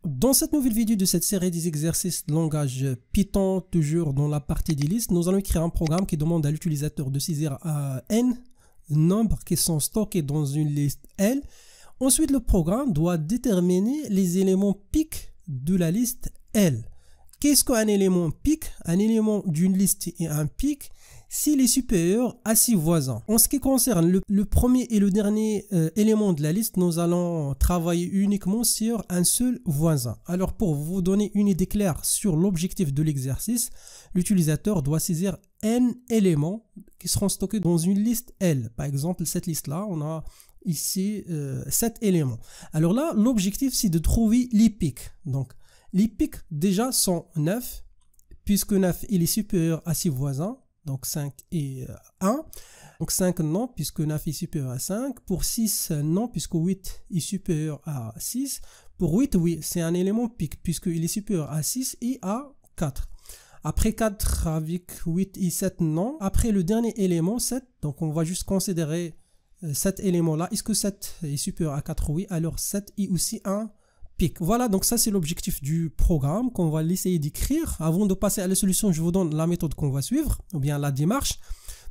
Dans cette nouvelle vidéo de cette série des exercices de langage Python, toujours dans la partie des listes, nous allons écrire un programme qui demande à l'utilisateur de saisir n nombres qui sont stockés dans une liste L. Ensuite, le programme doit déterminer les éléments pics de la liste L. Qu'est-ce qu'un élément pic? Un élément d'une liste est un pic s'il est supérieur à 6 voisins. En ce qui concerne le premier et le dernier élément de la liste, nous allons travailler uniquement sur un seul voisin. Alors pour vous donner une idée claire sur l'objectif de l'exercice, l'utilisateur doit saisir n éléments qui seront stockés dans une liste L. Par exemple, cette liste-là, on a ici 7 éléments. Alors là, l'objectif c'est de trouver les pics. Donc les pics déjà sont 9, puisque 9 il est supérieur à 6 voisins. Donc 5 et 1. Donc 5 non, puisque 9 est supérieur à 5. Pour 6 non, puisque 8 est supérieur à 6. Pour 8, oui, c'est un élément pic, puisqu'il est supérieur à 6 et à 4. Après 4 avec 8 et 7 non. Après le dernier élément, 7. Donc on va juste considérer cet élément-là. Est-ce que 7 est supérieur à 4? Oui. Alors 7 est aussi un pic. Voilà, donc ça c'est l'objectif du programme qu'on va essayer d'écrire. Avant de passer à la solution, je vous donne la méthode qu'on va suivre, ou bien la démarche.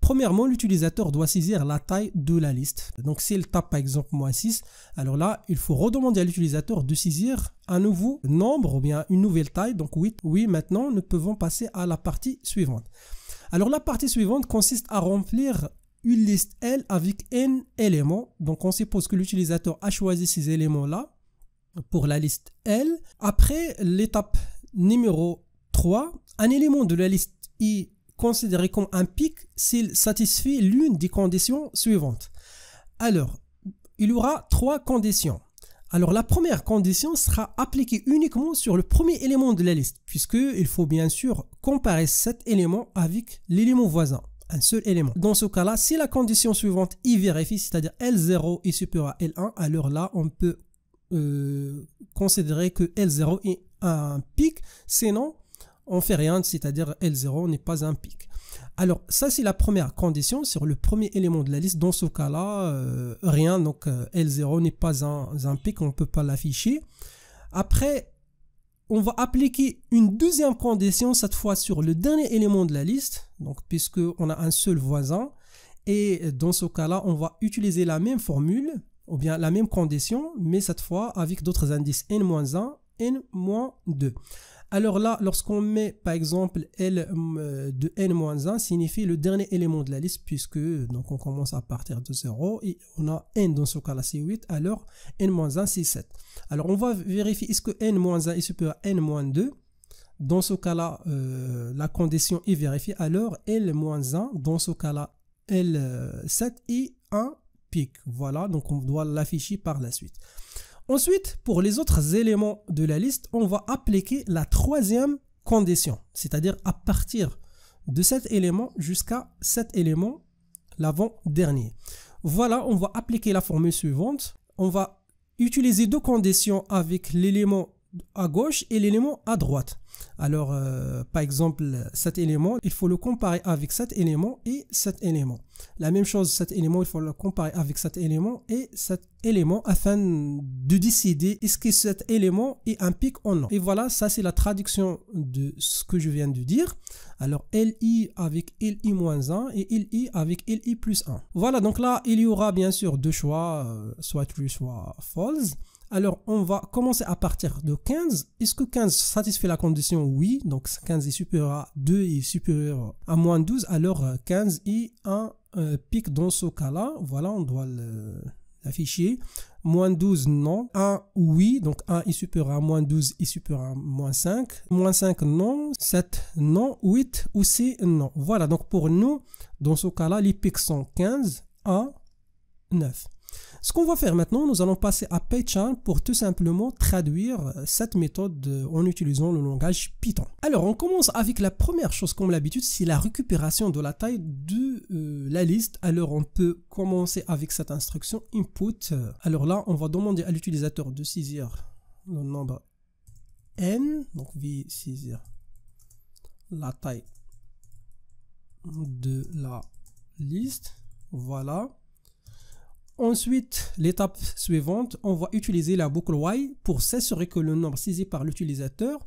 Premièrement, l'utilisateur doit saisir la taille de la liste. Donc s'il tape par exemple -6, alors là, il faut redemander à l'utilisateur de saisir un nouveau nombre, ou bien une nouvelle taille, donc 8. Oui, maintenant, nous pouvons passer à la partie suivante. Alors la partie suivante consiste à remplir une liste L avec n éléments. Donc on suppose que l'utilisateur a choisi ces éléments-là pour la liste L. Après l'étape numéro 3, un élément de la liste est considéré comme un pic s'il satisfait l'une des conditions suivantes. Alors, il y aura 3 conditions. Alors, la première condition sera appliquée uniquement sur le premier élément de la liste, puisqu'il faut bien sûr comparer cet élément avec l'élément voisin, un seul élément. Dans ce cas-là, si la condition suivante est vérifiée, c'est-à-dire L0 est supérieur à L1, alors là, on peut considérer que L0 est un pic, sinon on fait rien, c'est-à-dire L0 n'est pas un pic. Alors ça c'est la première condition sur le premier élément de la liste. Dans ce cas-là, rien, donc L0 n'est pas un pic, on ne peut pas l'afficher. Après, on va appliquer une deuxième condition, cette fois sur le dernier élément de la liste, donc puisque on a un seul voisin, et dans ce cas-là, on va utiliser la même formule, ou bien la même condition, mais cette fois avec d'autres indices n-1, n-2. Alors là, lorsqu'on met par exemple L de n-1, signifie le dernier élément de la liste, puisque donc on commence à partir de 0 et on a n dans ce cas-là c'est 8, alors n-1 c'est 7. Alors on va vérifier est-ce que n-1 est supérieur à n-2. Dans ce cas-là, la condition est vérifiée, alors L-1, dans ce cas-là L7 est 1 pic. Voilà, donc on doit l'afficher par la suite. Ensuite, pour les autres éléments de la liste, on va appliquer la troisième condition, c'est-à-dire à partir de cet élément jusqu'à cet élément, l'avant-dernier. Voilà, on va appliquer la formule suivante. On va utiliser 2 conditions avec l'élément à gauche et l'élément à droite. Alors, par exemple, cet élément, il faut le comparer avec cet élément et cet élément. La même chose, cet élément, il faut le comparer avec cet élément et cet élément afin de décider est-ce que cet élément est un pic ou non. Et voilà, ça c'est la traduction de ce que je viens de dire. Alors, LI avec LI-1 et LI avec LI plus 1. Voilà, donc là, il y aura bien sûr 2 choix, soit true, soit false. Alors, on va commencer à partir de 15. Est-ce que 15 satisfait la condition? Oui. Donc, 15 est supérieur à 2 et supérieur à -12. Alors, 15 est un pic dans ce cas-là. Voilà, on doit l'afficher. -12, non. 1, oui. Donc, 1 est supérieur à -12 et supérieur à -5. -5, non. 7, non. 8 aussi, non. Voilà, donc pour nous, dans ce cas-là, les pics sont 15 à 9. Ce qu'on va faire maintenant, nous allons passer à Python pour tout simplement traduire cette méthode en utilisant le langage Python. Alors, on commence avec la première chose comme l'habitude, c'est la récupération de la taille de la liste. Alors, on peut commencer avec cette instruction input. Alors là, on va demander à l'utilisateur de saisir le nombre n, donc saisir la taille de la liste. Voilà. Ensuite, l'étape suivante, on va utiliser la boucle while pour s'assurer que le nombre saisi par l'utilisateur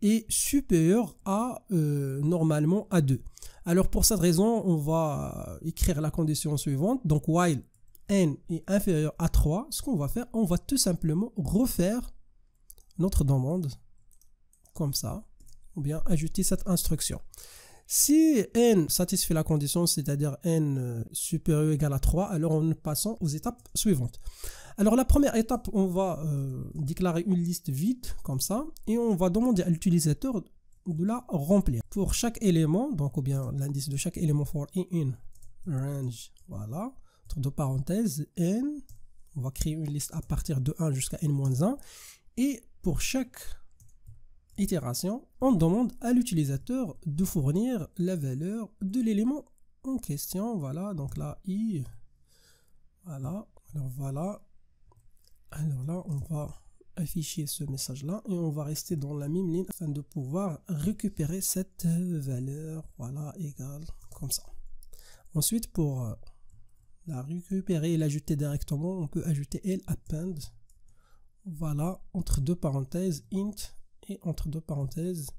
est supérieur à normalement à 2. Alors pour cette raison, on va écrire la condition suivante. Donc while n est inférieur à 3, ce qu'on va faire, on va tout simplement refaire notre demande comme ça, ou bien ajouter cette instruction. Si n satisfait la condition, c'est-à-dire n supérieur ou égal à 3, alors nous passons aux étapes suivantes. Alors la première étape, on va déclarer une liste vide, comme ça, et on va demander à l'utilisateur de la remplir. Pour chaque élément, donc ou bien l'indice de chaque élément for in range, voilà, entre deux parenthèses, n, on va créer une liste à partir de 1 jusqu'à n-1, et pour chaque itération, on demande à l'utilisateur de fournir la valeur de l'élément en question. Voilà, donc là, i, voilà, alors voilà, alors là, on va afficher ce message-là et on va rester dans la même ligne afin de pouvoir récupérer cette valeur, voilà, égale, comme ça. Ensuite, pour la récupérer et l'ajouter directement, on peut ajouter l append, voilà, entre deux parenthèses, int, et entre deux parenthèses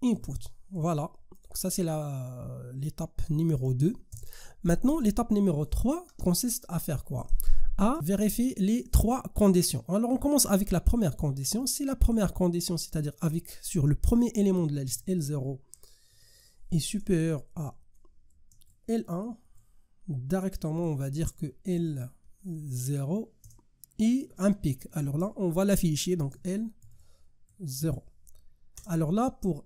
input. Voilà, donc ça c'est l'étape numéro 2. Maintenant l'étape numéro 3 consiste à faire quoi? À vérifier les 3 conditions. Alors on commence avec la première condition. Si la première condition, c'est-à-dire sur le premier élément de la liste L0 est supérieur à L1, directement on va dire que L0 est un pic. Alors là on va l'afficher, donc L 0. Alors là, pour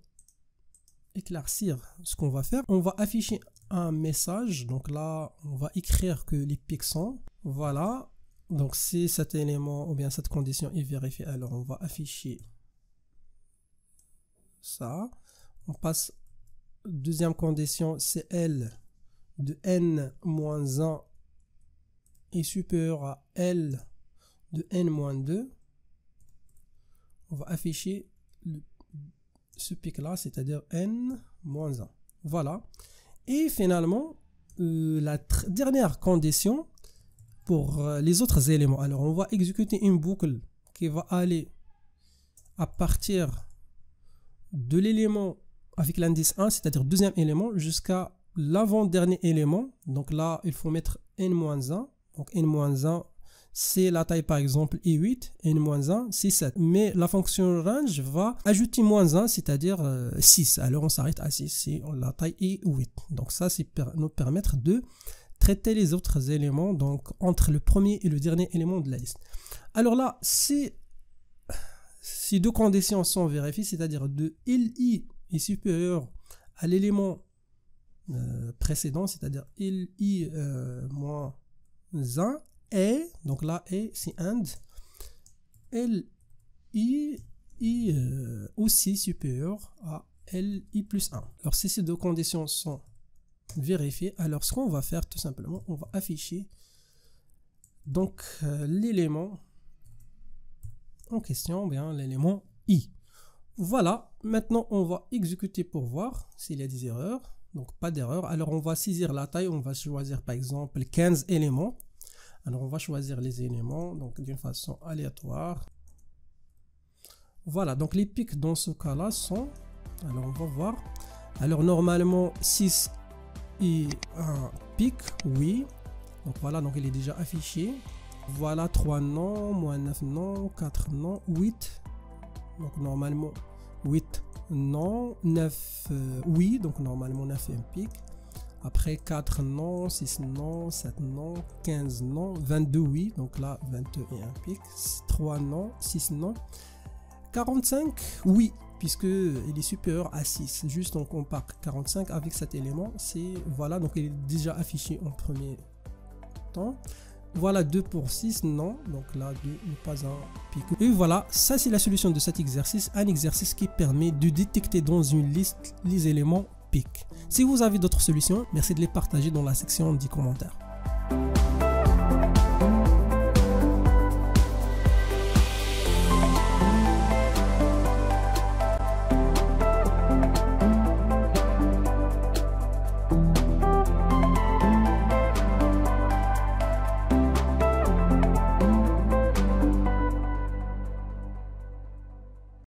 éclaircir ce qu'on va faire, on va afficher un message. Donc là, on va écrire que les pics sont, voilà. Donc si cet élément ou bien cette condition est vérifiée, alors on va afficher ça. On passe, deuxième condition, c'est L de n-1 est supérieur à L de n-2. On va afficher ce pic là, c'est-à-dire n-1. Voilà. Et finalement, la dernière condition pour les autres éléments. Alors, on va exécuter une boucle qui va aller à partir de l'élément avec l'indice 1, c'est-à-dire deuxième élément, jusqu'à l'avant-dernier élément. Donc là, il faut mettre n-1. Donc n-1, c'est la taille par exemple est 8, n-1 c'est 7. Mais la fonction range va ajouter -1, c'est-à-dire 6. Alors on s'arrête à 6 si la taille est 8. Donc ça, c'est nous permettre de traiter les autres éléments, donc entre le premier et le dernier élément de la liste. Alors là, si deux conditions sont vérifiées, c'est-à-dire de li est supérieur à l'élément précédent, c'est-à-dire li moins 1, et donc là et c'est and li est aussi supérieur à li plus 1. Alors si ces deux conditions sont vérifiées, alors ce qu'on va faire tout simplement, on va afficher donc l'élément en question, bien l'élément i. Voilà, maintenant on va exécuter pour voir s'il y a des erreurs. Donc pas d'erreur. Alors on va saisir la taille, on va choisir par exemple 15 éléments. Alors on va choisir les éléments donc d'une façon aléatoire. Voilà, donc les pics dans ce cas-là sont, alors on va voir. Alors normalement 6 est un pic, oui. Donc voilà, donc il est déjà affiché. Voilà, 3 non, moins 9 non, 4 non, 8. Donc normalement 8 non, 9 oui, donc normalement 9 est un pic. Après 4 non, 6 non, 7 non, 15 non, 22 oui, donc là 22 est un pic, 3 non, 6 non, 45 oui, puisque il est supérieur à 6. Juste on compare 45 avec cet élément, c'est voilà, donc il est déjà affiché en premier temps. Voilà 2 pour 6 non, donc là 2 n'est pas un pic. Et voilà, ça c'est la solution de cet exercice, un exercice qui permet de détecter dans une liste les éléments pic. Si vous avez d'autres solutions, merci de les partager dans la section des commentaires.